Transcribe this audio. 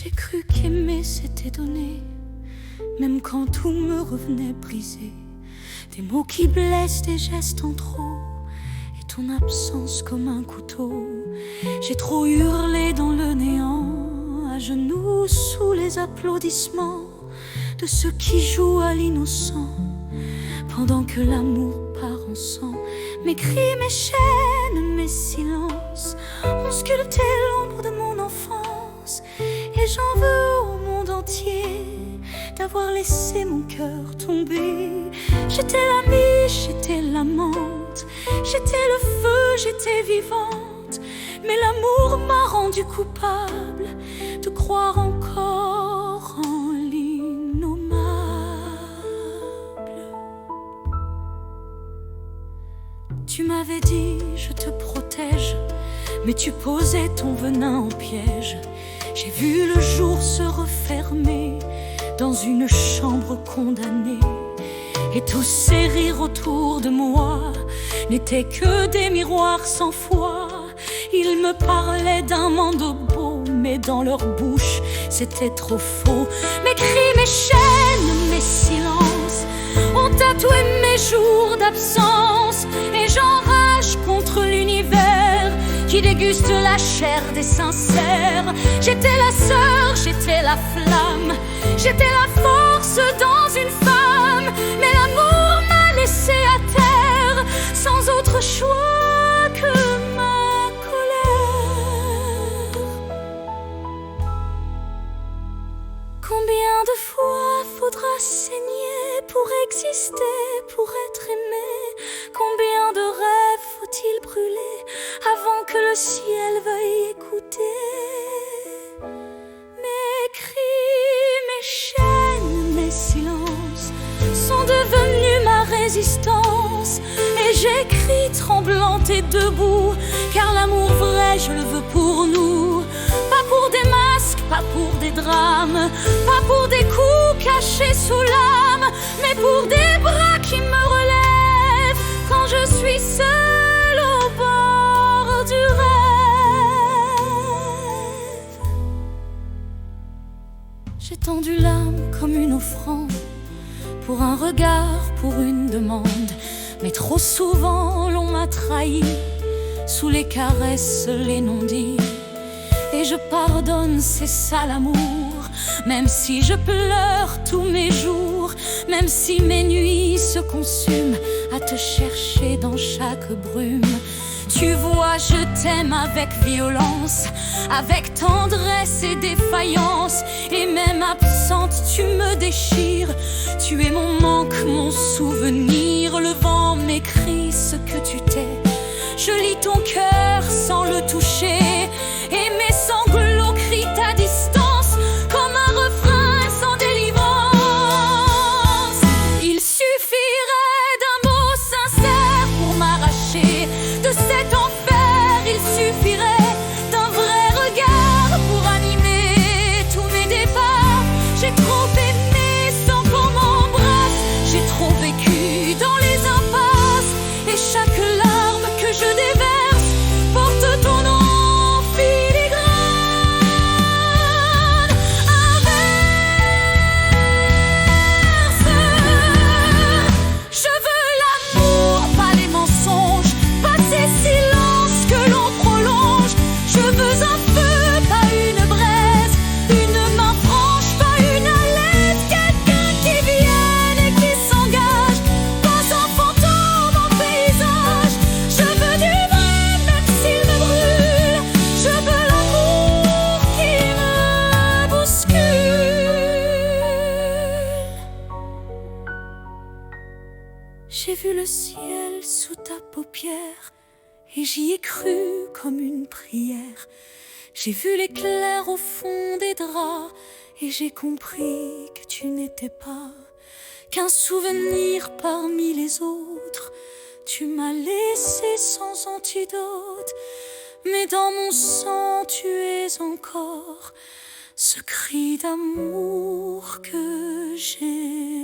J'ai cru qu'aimer c'était donner, même quand tout me revenait brisé. Des mots qui blessent, des gestes en trop, et ton absence comme un couteau. J'ai trop hurlé dans le néant, à genoux sous les applaudissements de ceux qui jouent à l'innocent, pendant que l'amour part en sang. Mes cris, mes chaînes, mes silences ont sculpté l'ombre de mon enfance, et j'en veux au monde entier d'avoir laissé mon cœur tomber. J'étais l'amie, j'étais l'amante, j'étais le feu, j'étais vivante, mais l'amour m'a rendue coupable de croire encore en l'innommable. Tu m'avais dit je te protège, mais tu posais ton venin en piège. J'ai vu le jour se refermer dans une chambre condamnée, et tous ces rires autour de moi n'étaient que des miroirs sans foi. Ils me parlaient d'un monde beau, mais dans leur bouche c'était trop faux. Mes cris, mes chaînes, mes silences ont tatoué mes jours d'absence, et j'enrage contre l'univers qui déguste la chair des sincères. J'étais la sœur, j'étais la flamme, j'étais la force dans une femme, mais l'amour m'a laissé à terre sans autre choix que ma colère. Combien de fois faudra saigner pour exister, pour être aimé? Combien de rêves faut-il brûler avant que le ciel veuille écouter? Mes cris, mes chaînes, mes silences sont devenus ma résistance, et j'écris tremblante et debout, car l'amour vrai je le veux pour nous. Pas pour des masques, pas pour des drames, pas pour des coups cachés sous l'âme, mais pour des bras qui me relèvent quand je suis seule au bord du rêve. J'ai tendu l'âme comme une offrande, pour un regard, pour une demande, mais trop souvent l'on m'a trahi sous les caresses, les non-dits. Et je pardonne, c'est ça l'amour, même si je pleure tous mes jours, même si mes nuits se consument à te chercher dans chaque brume. Tu vois, je t'aime avec violence, avec tendresse et défaillance, et même absente, tu me déchires. Tu es mon manque, mon souvenir. Le vent m'écrit ce que tu t'es. Je lis ton cœur sans le toucher, et mes sanglots crient ta distance comme un refrain sans délivrance. Il suffirait d'un mot sincère pour m'arracher de cet enfer. Il suffirait d'un vrai regard pour animer tous mes départs. J'ai trop aimé sans qu'on m'embrasse, j'ai trop vécu dans les impasses, et chaque larme que je déverse porte ton nom en filigrane. Inverse. Je veux l'amour, pas les mensonges, pas ces silences que l'on prolonge. Je veux un feu, pas une braise, une main franche, pas une haleine. Quelqu'un qui vienne et qui s'engage, pas un fantôme en paysage. Je veux du vrai, même s'il me brûle. Je veux l'amour qui me bouscule. J'ai vu le ciel sous ta paupière, et j'y ai cru comme une prière. J'ai vu l'éclair au fond des draps, et j'ai compris que tu n'étais pas qu'un souvenir parmi les autres. Tu m'as laissé sans antidote, mais dans mon sang tu es encore ce cri d'amour que j'ai